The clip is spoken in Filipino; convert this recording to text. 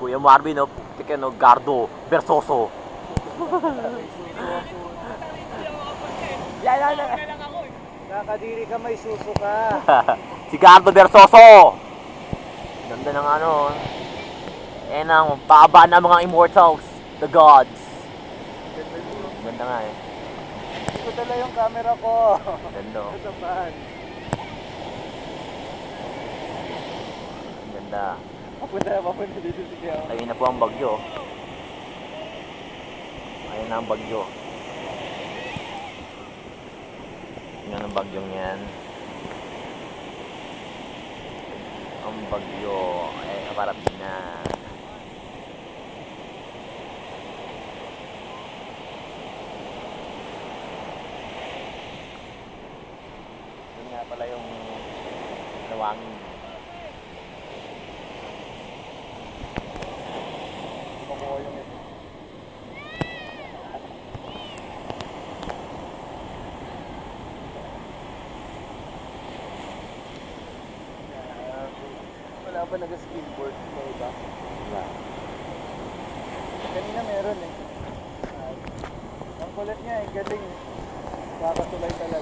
Kuya Marvin, no? Putik no? Gardo Versoso. Yan. Nakadiri ka, may suso ka. Si Gardo Versoso. Ganda ng ano. Eh ang baba ng mga immortals. The gods. Ganda nga eh. Ito dala yung camera ko. Ganda. Sa van. Ganda. Papunta dito si Kaya. Ayun na po ang bagyo. Ayun na ang bagyo. Yan ang bagyong yan. Ang bagyo ay parating na. Yun nga pala yung lawangin. Makuha yung ito. Wala ba nag-skateboard? May iba? Wala. Kanina meron eh. Ang kulit niya eh, galing. Kakatulay talaga.